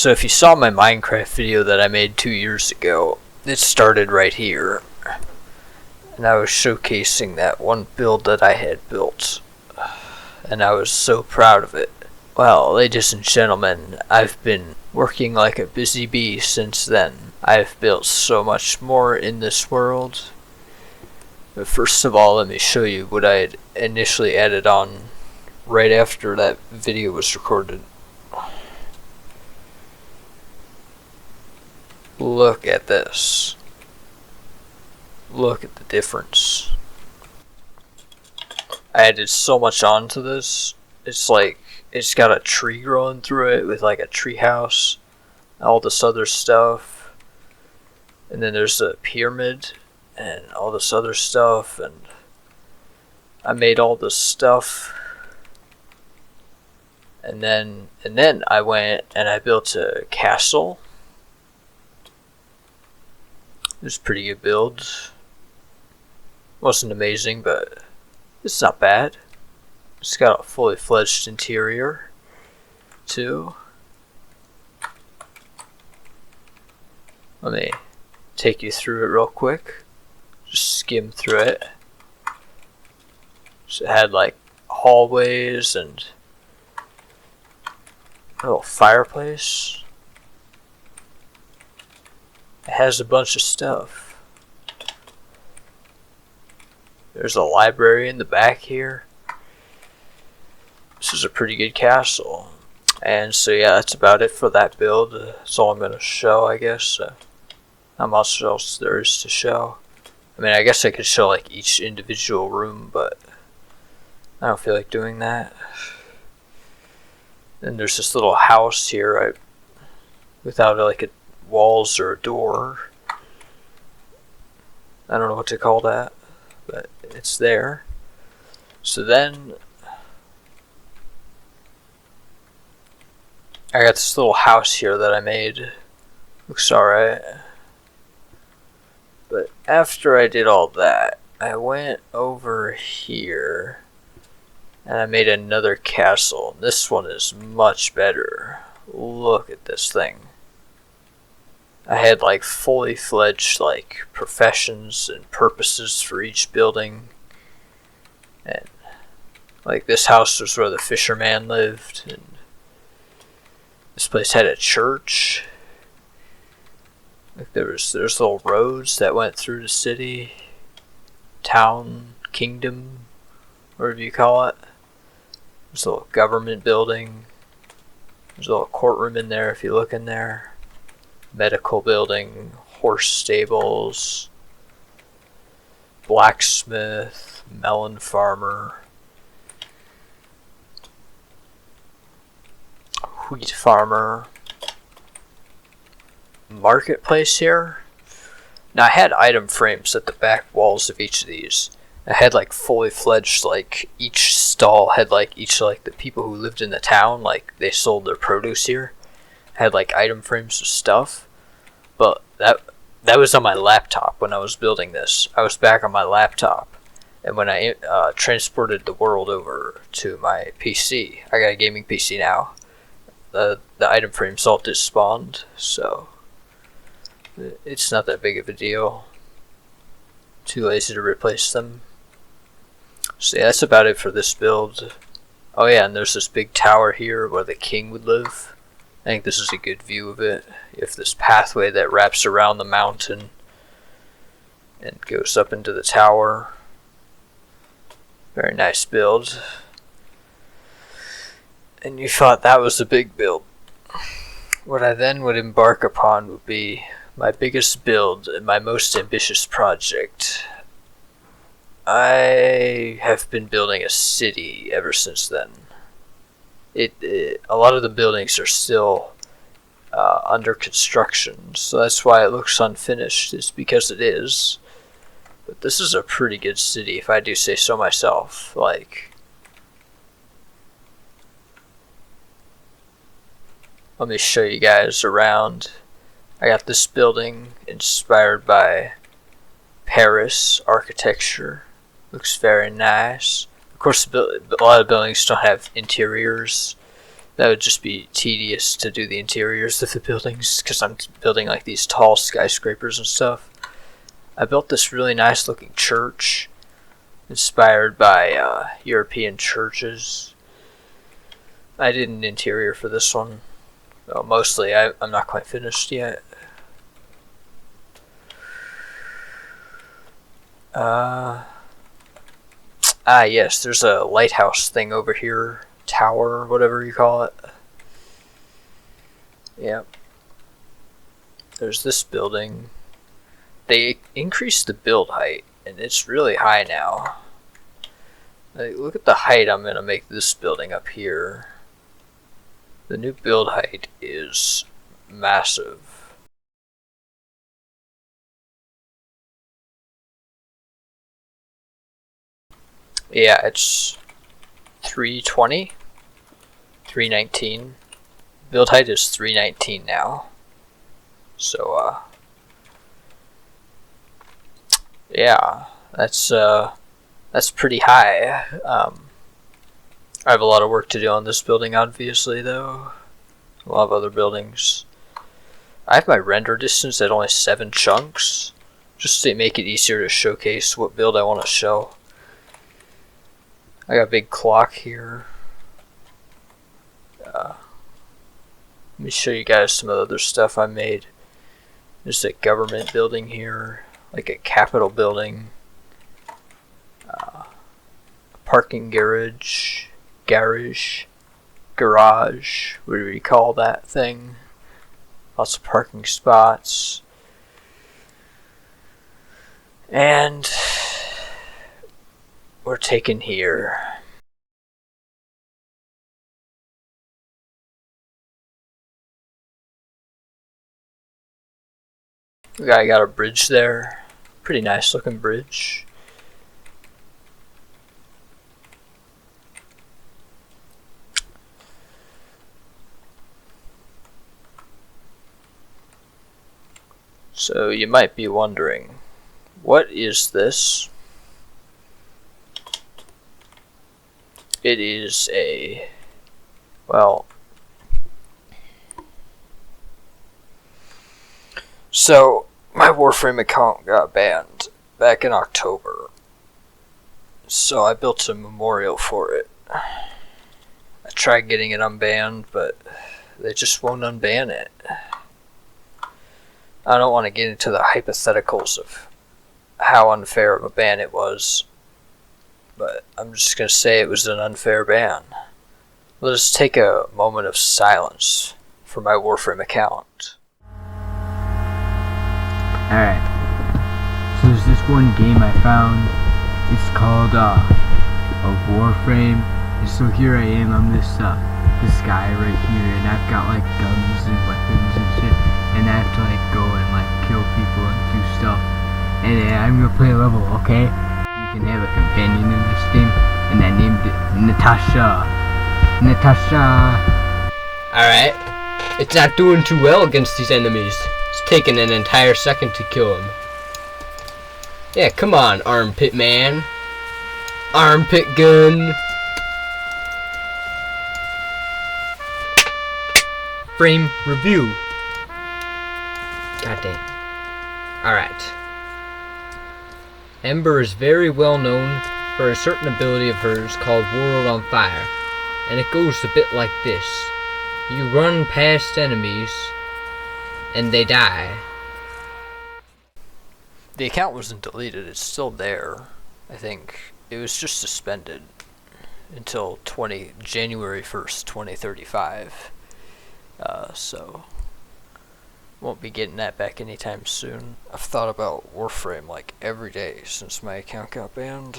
So if you saw my Minecraft video that I made 2 years ago, it started right here. And I was showcasing that one build that I had built. And I was so proud of it. Well, ladies and gentlemen, I've been working like a busy bee since then. I've built so much more in this world. But first of all, let me show you what I had initially added on right after that video was recorded. Look at this. Look at the difference. I added so much onto this. It's like, it's got a tree growing through it with like a tree house, all this other stuff. And then there's a pyramid and all this other stuff, and I made all this stuff. And then I went and I built a castle. It was a pretty good build. Wasn't amazing, but it's not bad. It's got a fully fledged interior too. Let me take you through it real quick. Just skim through it. So it had like hallways and a little fireplace. It has a bunch of stuff. There's a library in the back here. This is a pretty good castle. And so yeah, that's about it for that build. That's all I'm going to show, I guess. Not much else there is to show. I mean, I guess I could show like each individual room, but I don't feel like doing that. Then there's this little house here without like walls or a door. I don't know what to call that, but it's there. So then I got this little house here that I made. Looks alright. But after I did all that, I went over here and I made another castle. This one is much better. Look at this thing. I had like fully fledged like professions and purposes for each building. And like this house was where the fisherman lived, and this place had a church. Like there's little roads that went through the city, town, kingdom, whatever you call it. There's a little government building. There's a little courtroom in there if you look in there. Medical building, horse stables, blacksmith, melon farmer, wheat farmer, marketplace here. Now I had item frames at the back walls of each of these. I had like fully fledged, like each stall had like each like the people who lived in the town, like they sold their produce here. I had like item frames of stuff, but that was on my laptop when I was building this. I was back on my laptop, and when I transported the world over to my PC, I got a gaming PC now. The item frames all despawned, so it's not that big of a deal. Too lazy to replace them. So yeah, that's about it for this build. Oh yeah, and there's this big tower here where the king would live. I think this is a good view of it. You have this pathway that wraps around the mountain and goes up into the tower. Very nice build. And you thought that was a big build. What I then would embark upon would be my biggest build and my most ambitious project. I have been building a city ever since then. A lot of the buildings are still under construction, so that's why it looks unfinished. It's because it is. But this is a pretty good city, if I do say so myself. Like, let me show you guys around. I got this building inspired by Paris architecture. Looks very nice. Of course, a lot of buildings don't have interiors. That would just be tedious to do the interiors of the buildings because I'm building like these tall skyscrapers and stuff. I built this really nice looking church inspired by European churches. I did an interior for this one. Well, mostly, I'm not quite finished yet. Yes, there's a lighthouse thing over here. Tower, or whatever you call it. Yep. There's this building. They increased the build height, and it's really high now. Like, look at the height I'm going to make this building up here. The new build height is massive. Yeah, it's 320, 319. Build height is 319 now. So, yeah, that's pretty high. I have a lot of work to do on this building, obviously, though. A lot of other buildings. I have my render distance at only 7 chunks, just to make it easier to showcase what build I want to show. I got a big clock here. Let me show you guys some of the other stuff I made. There's a government building here, like a Capitol building, a parking garage, what do we call that thing? Lots of parking spots. And we're taken here. I got a bridge there. Pretty nice looking bridge. So you might be wondering, what is this? It is a, well, so my Warframe account got banned back in October. So I built a memorial for it. I tried getting it unbanned, but they just won't unban it. I don't want to get into the hypotheticals of how unfair of a ban it was, but I'm just going to say it was an unfair ban. Let us take a moment of silence for my Warframe account. Alright, so there's this one game I found. It's called a Warframe, and so here I am on this guy right here, and I've got like guns and weapons and shit, and I have to like go and like kill people and do stuff. And I'm gonna play a level, okay? You can have a companion in this game, and I named it Natasha. Alright. It's not doing too well against these enemies. It's taking an entire second to kill him. Yeah, come on, armpit man. Armpit gun. Frame review. God damn. Alright. Ember is very well known for a certain ability of hers called World on Fire. And it goes a bit like this. You run past enemies and they die. The account wasn't deleted, it's still there. I think it was just suspended until January 1st, 2035. So won't be getting that back anytime soon. I've thought about Warframe like every day since my account got banned.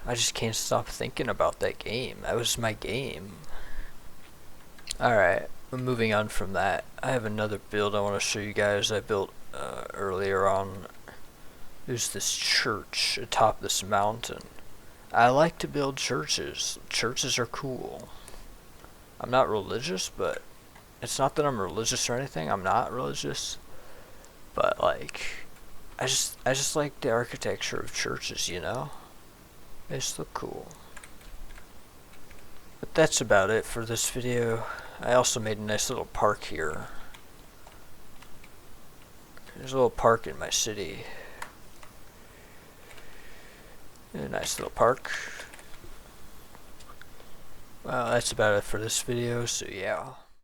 I just can't stop thinking about that game. That was my game. Alright, moving on from that, I have another build I want to show you guys I built earlier on. There's this church atop this mountain. I like to build churches. Churches are cool. I'm not religious, but it's not that I'm religious or anything. I'm not religious. But like, I just like the architecture of churches, you know? They just look cool. But that's about it for this video. I also made a nice little park here. There's a little park in my city. A nice little park. Well, that's about it for this video, so yeah.